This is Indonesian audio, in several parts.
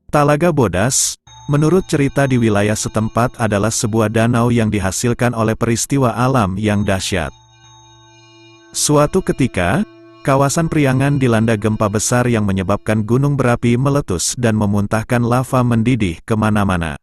Talaga Bodas, menurut cerita di wilayah setempat adalah sebuah danau yang dihasilkan oleh peristiwa alam yang dahsyat. Suatu ketika, kawasan Priangan dilanda gempa besar yang menyebabkan gunung berapi meletus dan memuntahkan lava mendidih kemana-mana.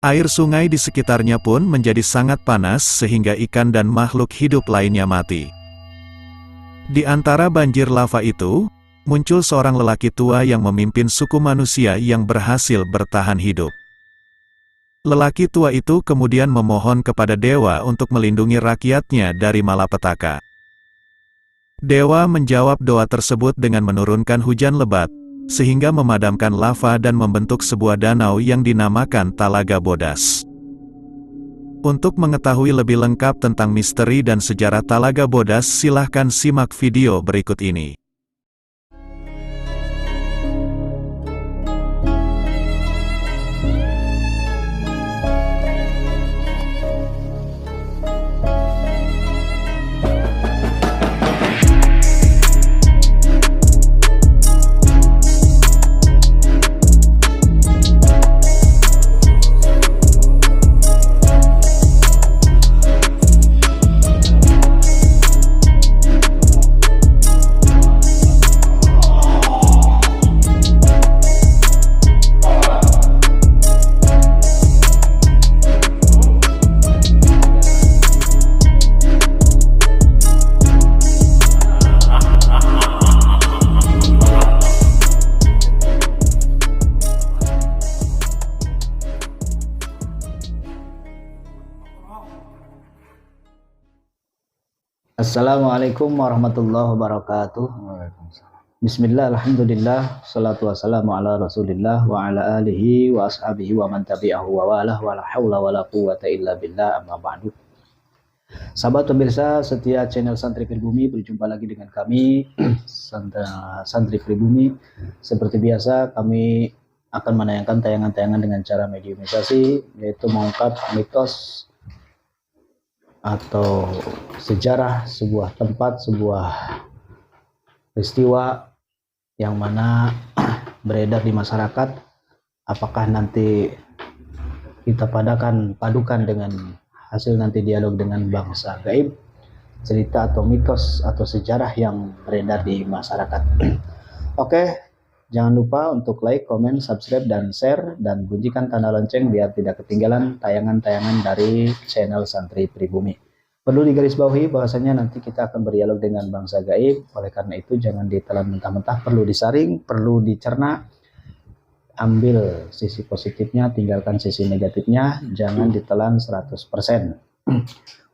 Air sungai di sekitarnya pun menjadi sangat panas sehingga ikan dan makhluk hidup lainnya mati. Di antara banjir lava itu, muncul seorang lelaki tua yang memimpin suku manusia yang berhasil bertahan hidup. Lelaki tua itu kemudian memohon kepada dewa untuk melindungi rakyatnya dari malapetaka. Dewa menjawab doa tersebut dengan menurunkan hujan lebat, sehingga memadamkan lava dan membentuk sebuah danau yang dinamakan Talaga Bodas. Untuk mengetahui lebih lengkap tentang misteri dan sejarah Talaga Bodas, silahkan simak video berikut ini. Assalamualaikum warahmatullahi wabarakatuh. Bismillah, alhamdulillah, salatu wassalamu ala rasulillah wa ala alihi wa ashabihi wa man tabi'ahu wa walah wa la hawla wa la quwata illa billah, amma ba'du. Sahabat pemirsa setia channel Santri Pribumi, berjumpa lagi dengan kami Santri Pribumi. Seperti biasa, kami akan menayangkan tayangan-tayangan dengan cara mediumisasi, yaitu mengungkap mitos atau sejarah sebuah tempat, sebuah peristiwa yang mana beredar di masyarakat. Apakah nanti kita padukan dengan hasil nanti dialog dengan bangsa gaib, cerita atau mitos atau sejarah yang beredar di masyarakat. Oke, jangan lupa untuk like, komen, subscribe, dan share, dan bunyikan tanda lonceng biar tidak ketinggalan tayangan-tayangan dari channel Santri Pribumi. Perlu digarisbawahi bahwasanya nanti kita akan berdialog dengan bangsa gaib, oleh karena itu jangan ditelan mentah-mentah, perlu disaring, perlu dicerna, ambil sisi positifnya, tinggalkan sisi negatifnya, jangan ditelan 100%.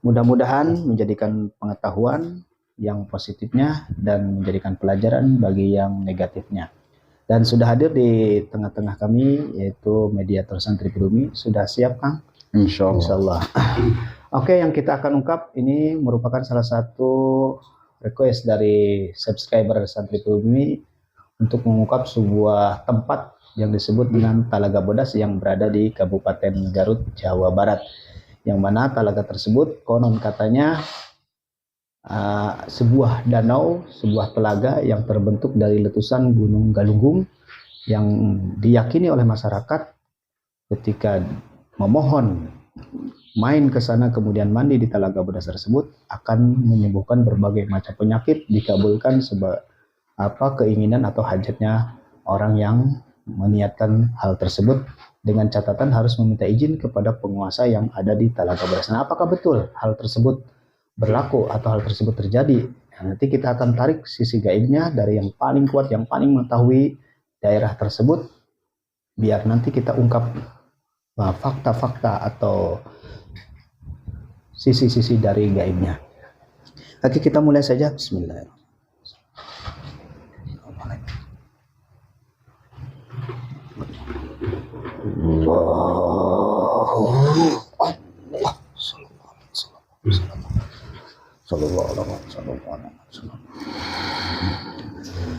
Mudah-mudahan menjadikan pengetahuan yang positifnya dan menjadikan pelajaran bagi yang negatifnya. Dan sudah hadir di tengah-tengah kami yaitu mediator Santri Pribumi. Sudah siap, Kang? Insyaallah. Oke, yang kita akan ungkap ini merupakan salah satu request dari subscriber Santri Pribumi untuk mengungkap sebuah tempat yang disebut dengan Talaga Bodas yang berada di Kabupaten Garut, Jawa Barat. Yang mana talaga tersebut konon katanya sebuah danau, sebuah telaga yang terbentuk dari letusan Gunung Galunggung, yang diyakini oleh masyarakat ketika memohon main ke sana kemudian mandi di Talaga Bodas tersebut akan menyembuhkan berbagai macam penyakit, dikabulkan keinginan atau hajatnya orang yang meniatkan hal tersebut, dengan catatan harus meminta izin kepada penguasa yang ada di Talaga Bodas. Nah, apakah betul hal tersebut berlaku atau hal tersebut terjadi? Nah, nanti kita akan tarik sisi gaibnya dari yang paling kuat, yang paling mengetahui daerah tersebut, biar nanti kita ungkap fakta-fakta atau sisi-sisi dari gaibnya. Oke, kita mulai saja. Bismillahirrahmanirrahim.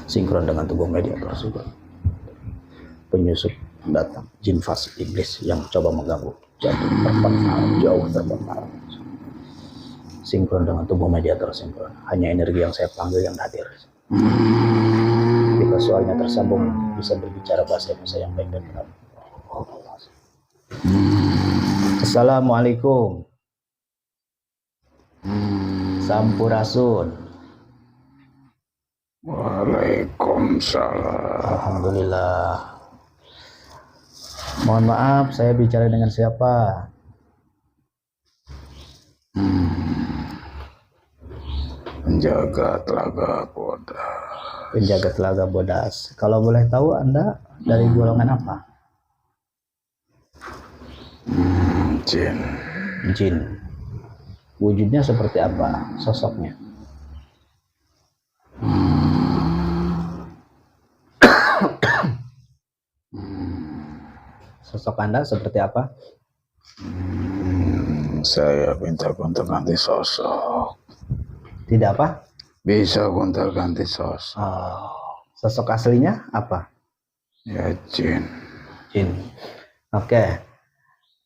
Sinkron dengan tubuh mediator juga. Penyusup datang, jin fasik iblis yang coba mengganggu, jauh terpental. Sinkron dengan tubuh mediator, sinkron. Hanya energi yang saya panggil yang hadir. Jika soalnya tersambung, bisa berbicara bahasa Indonesia yang baik dan benar. Assalamualaikum. Sampurasun. Waalaikumsalam. Alhamdulillah. Mohon maaf, saya bicara dengan siapa? Penjaga Telaga Bodas. Penjaga Telaga Bodas. Kalau boleh tahu Anda dari golongan apa? Jin. Jin. Wujudnya seperti apa? Sosoknya? Sosok Anda seperti apa? Saya minta gonta-ganti sosok. Tidak apa? Bisa gonta-ganti sosok. Sosok aslinya apa? Ya jin. Jin. Oke.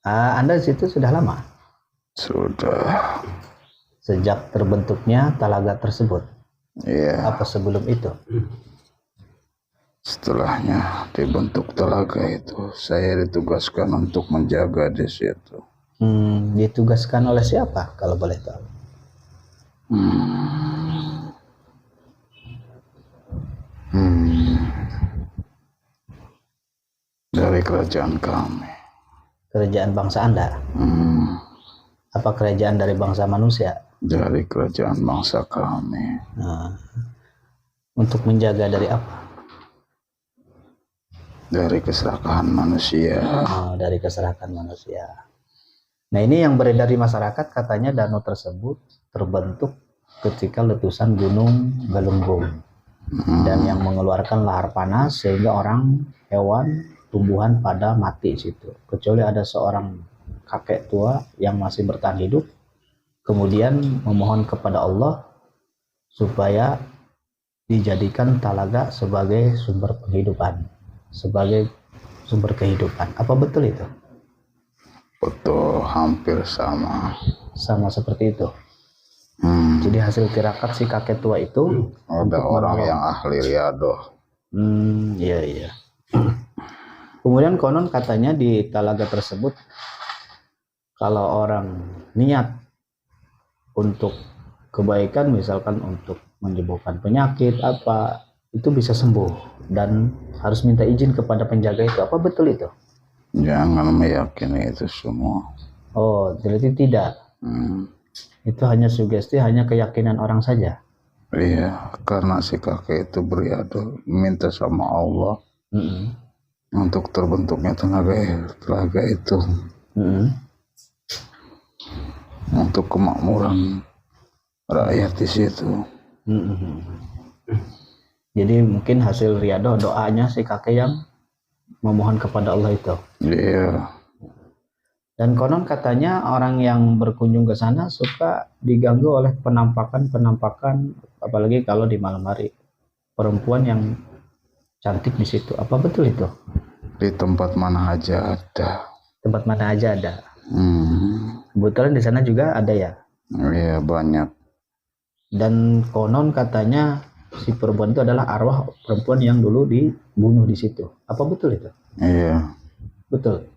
Anda di situ sudah lama? Sudah. Sejak terbentuknya talaga tersebut? Iya. Apa sebelum itu? Setelahnya dibentuk telaga itu, saya ditugaskan untuk menjaga di situ. Ditugaskan oleh siapa kalau boleh tahu? Dari kerajaan kami. Kerajaan bangsa Anda? Apa kerajaan dari bangsa manusia? Dari kerajaan bangsa kami. Untuk menjaga dari apa? Dari keserakahan manusia. Dari keserakahan manusia. Nah, ini yang beredar di masyarakat, katanya danau tersebut terbentuk ketika letusan gunung Galunggung dan yang mengeluarkan lahar panas sehingga orang, hewan, tumbuhan pada mati situ. Kecuali ada seorang kakek tua yang masih bertahan hidup, kemudian memohon kepada Allah supaya dijadikan talaga sebagai sumber penghidupan, sebagai sumber kehidupan. Apa betul itu? Betul, hampir sama. Sama seperti itu. Jadi hasil tirakat si kakek tua itu ada orang yang ahli riadoh. Iya. Kemudian konon katanya di talaga tersebut, kalau orang niat untuk kebaikan, misalkan untuk menyembuhkan penyakit apa, itu bisa sembuh dan harus minta izin kepada penjaga itu. Apa betul itu? Jangan meyakini itu semua. Oh, berarti tidak. Itu hanya sugesti, hanya keyakinan orang saja. Iya, karena si kakek itu beriadoh, minta sama Allah untuk terbentuknya telaga itu, untuk kemakmuran rakyat di situ. Jadi mungkin hasil riadoh doanya si kakek yang memohon kepada Allah itu. Iya. Dan konon katanya orang yang berkunjung ke sana suka diganggu oleh penampakan, apalagi kalau di malam hari, perempuan yang cantik di situ. Apa betul itu? Di tempat mana aja ada. Tempat mana aja ada. Kebetulan di sana juga ada ya. Iya, banyak. Dan konon katanya si perempuan itu adalah arwah perempuan yang dulu dibunuh di situ. Apa betul itu? Iya. Betul.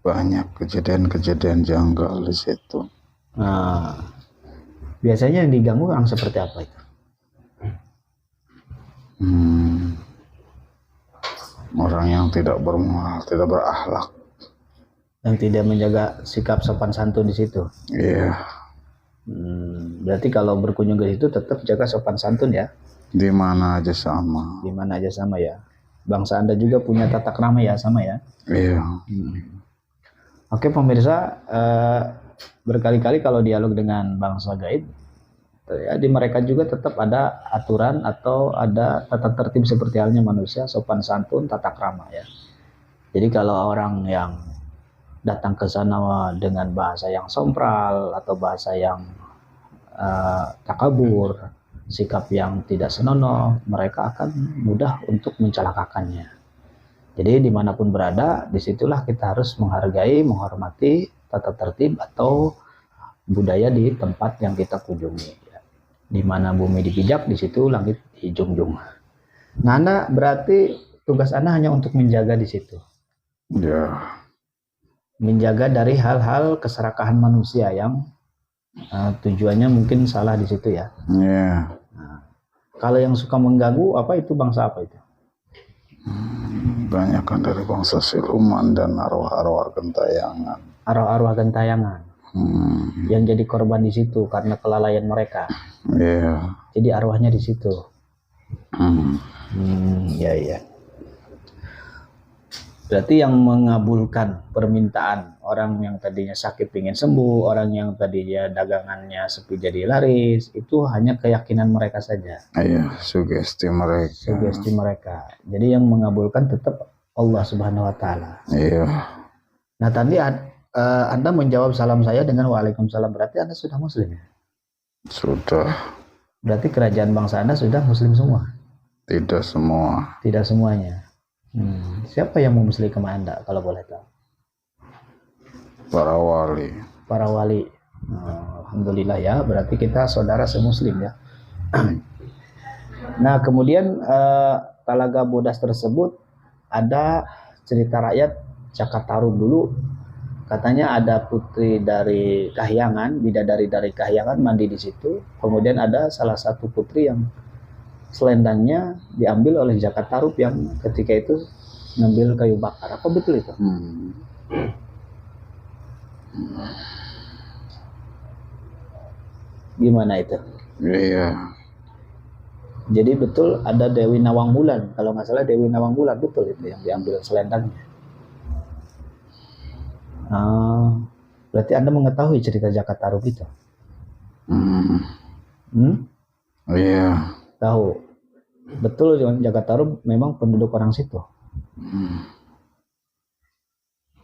Banyak kejadian-kejadian janggal di situ. Nah, biasanya yang diganggu orang seperti apa itu? Orang yang tidak bermoral, tidak berakhlak, yang tidak menjaga sikap sopan santun di situ. Iya. Berarti kalau berkunjung ke situ tetap jaga sopan santun ya? Di mana aja sama. Di mana aja sama ya. Bangsa Anda juga punya tata krama ya, sama ya? Iya. Oke pemirsa, berkali-kali kalau dialog dengan bangsa gaib, ya, di mereka juga tetap ada aturan atau ada tata tertib seperti halnya manusia, sopan santun, tata krama ya. Jadi kalau orang yang datang ke sana dengan bahasa yang sompral atau bahasa yang takabur, sikap yang tidak senonoh, mereka akan mudah untuk mencelakakannya. Jadi dimanapun berada, disitulah kita harus menghargai, menghormati tata tertib atau budaya di tempat yang kita kunjungi. Di mana bumi dipijak, di situ langit dijunjung. Nah, Anda berarti tugas Anda hanya untuk menjaga di situ. Ya. Menjaga dari hal-hal keserakahan manusia yang tujuannya mungkin salah di situ ya. Ya. Kalau yang suka mengganggu apa itu bangsa apa itu? Banyak kan dari bangsa siluman dan arwah-arwah gentayangan. Arwah-arwah gentayangan. Yang jadi korban di situ karena kelalaian mereka. Iya. Jadi arwahnya di situ. Ya. Berarti yang mengabulkan permintaan orang yang tadinya sakit ingin sembuh, orang yang tadinya dagangannya sepi jadi laris, itu hanya keyakinan mereka saja. Iya, sugesti mereka. Sugesti mereka. Jadi yang mengabulkan tetap Allah Subhanahu wa taala. Iya. Nah, tadi Anda menjawab salam saya dengan waalaikumsalam, berarti Anda sudah muslim ya? Sudah. Berarti kerajaan bangsa Anda sudah muslim semua? Tidak semua. Tidak semuanya. Siapa yang memuslim ke Anda kalau boleh tahu? Para wali. Para wali. Alhamdulillah ya, berarti kita saudara semuslim ya. Nah, kemudian Talaga Bodas tersebut ada cerita rakyat Cakatarum dulu. Katanya ada putri dari Kahyangan, bidadari dari Kahyangan mandi di situ. Kemudian ada salah satu putri yang selendangnya diambil oleh Jakatarup yang ketika itu ngambil kayu bakar. Apa betul itu? Gimana itu? Iya. Jadi betul ada Dewi Nawang Bulan. Kalau nggak salah Dewi Nawang Bulan betul itu yang diambil selendangnya. Berarti Anda mengetahui cerita Jakatarup itu? Iya. Tahu. Betul, Jakatarup memang penduduk orang situ.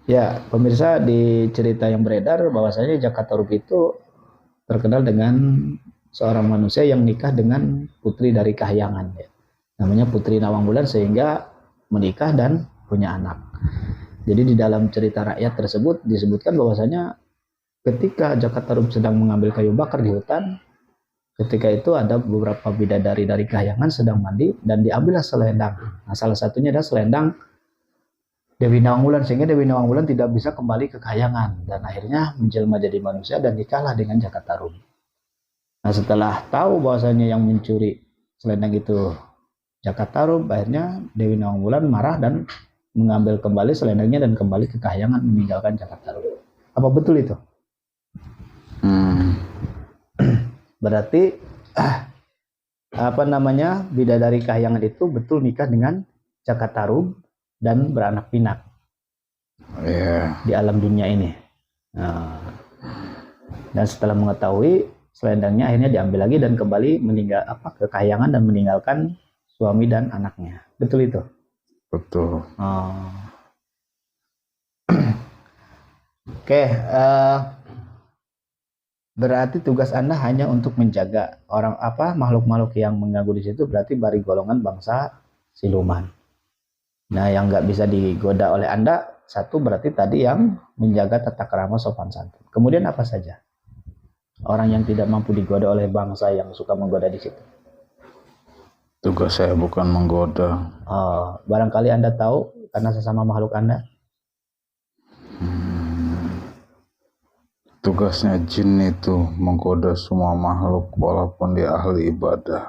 Ya, pemirsa, di cerita yang beredar bahwasanya Jakatarup itu terkenal dengan seorang manusia yang nikah dengan putri dari Kahyangan ya. Namanya Putri Nawang Bulan, sehingga menikah dan punya anak. Jadi di dalam cerita rakyat tersebut disebutkan bahwasanya ketika Jakatarup sedang mengambil kayu bakar di hutan, ketika itu ada beberapa bidadari dari Kahyangan sedang mandi dan diambillah selendang. Nah, salah satunya adalah selendang Dewi Nawang Bulan, sehingga Dewi Nawang Bulan tidak bisa kembali ke Kahyangan dan akhirnya menjelma jadi manusia dan nikahlah dengan Jakatarup. Nah, setelah tahu bahwasanya yang mencuri selendang itu Jakatarup, akhirnya Dewi Nawang Bulan marah dan mengambil kembali selendangnya dan kembali ke Kahyangan meninggalkan Jakatarup. Apa betul itu? Berarti bidadari Kahyangan itu betul nikah dengan Jakatarup dan beranak pinak di alam dunia ini. Dan setelah mengetahui, selendangnya akhirnya diambil lagi dan kembali ke Kahyangan dan meninggalkan suami dan anaknya. Betul itu? Betul. Oke, berarti tugas Anda hanya untuk menjaga makhluk-makhluk yang mengganggu di situ, berarti dari golongan bangsa siluman. Nah, yang nggak bisa digoda oleh Anda, satu berarti tadi yang menjaga tata krama sopan santun. Kemudian apa saja orang yang tidak mampu digoda oleh bangsa yang suka menggoda di situ? Tugas saya bukan menggoda. Barangkali Anda tahu karena sesama makhluk Anda. Tugasnya jin itu menggoda semua makhluk walaupun dia ahli ibadah.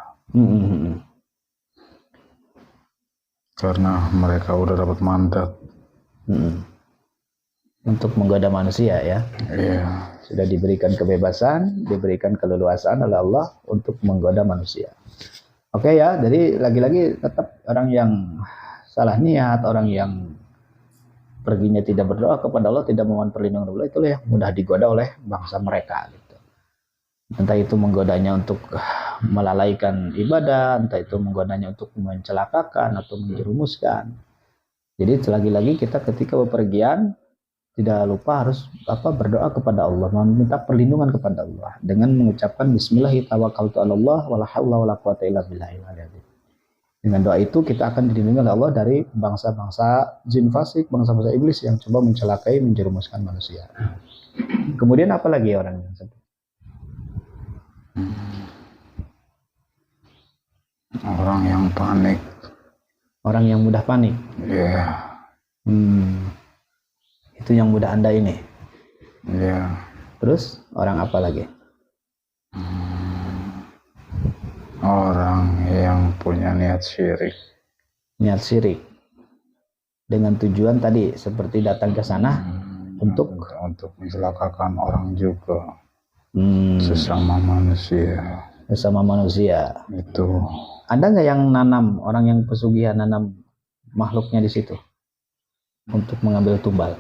Karena mereka udah dapat mandat untuk menggoda manusia ya. Iya. Sudah diberikan kebebasan, diberikan keleluasaan oleh Allah untuk menggoda manusia. Oke ya, jadi lagi-lagi tetap orang yang salah niat, orang yang perginya tidak berdoa kepada Allah, tidak memohon perlindungan Allah, itulah yang mudah digoda oleh bangsa mereka gitu. Entah itu menggodanya untuk melalaikan ibadah, entah itu menggodanya untuk mencelakakan atau menjerumuskan. Jadi selagi-lagi kita ketika bepergian tidak lupa harus berdoa kepada Allah, meminta perlindungan kepada Allah dengan mengucapkan Bismillahirrahmanirrahim wala haula wala quwata illa billahil aliyyil. Dengan doa itu kita akan dilindungi oleh Allah dari bangsa-bangsa jin fasik, bangsa-bangsa iblis yang coba mencelakai, menjerumuskan manusia. Kemudian apa lagi orang yang sedih? Orang yang panik Orang yang mudah panik. Iya. Itu yang mudah Anda ini. Iya. Terus orang apa lagi? Orang yang punya niat syirik. Niat syirik. Dengan tujuan tadi seperti datang ke sana untuk mencelakakan orang juga. Sesama manusia. Itu. Ada nggak yang nanam, orang yang pesugihan nanam makhluknya di situ untuk mengambil tumbal?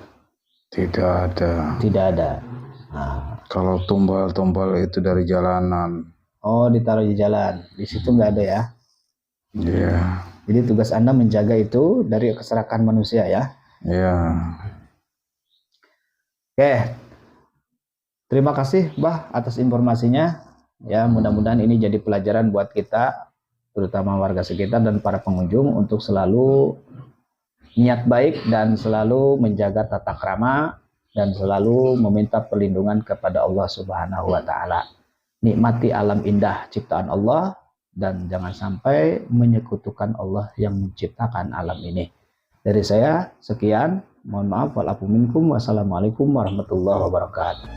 Tidak ada. Tidak ada. Nah. Kalau tumbal itu dari jalanan. Oh, ditaruh di jalan. Di situ nggak ada ya? Iya. Jadi tugas Anda menjaga itu dari keserakan manusia ya? Iya. Oke. Terima kasih, Bah, atas informasinya. Ya, mudah-mudahan ini jadi pelajaran buat kita, terutama warga sekitar dan para pengunjung, untuk selalu niat baik dan selalu menjaga tata krama dan selalu meminta perlindungan kepada Allah Subhanahu wa Ta'ala. Nikmati alam indah ciptaan Allah dan jangan sampai menyekutukan Allah yang menciptakan alam ini. Dari saya sekian, mohon maaf wal afu minkum, wassalamualaikum warahmatullahi wabarakatuh.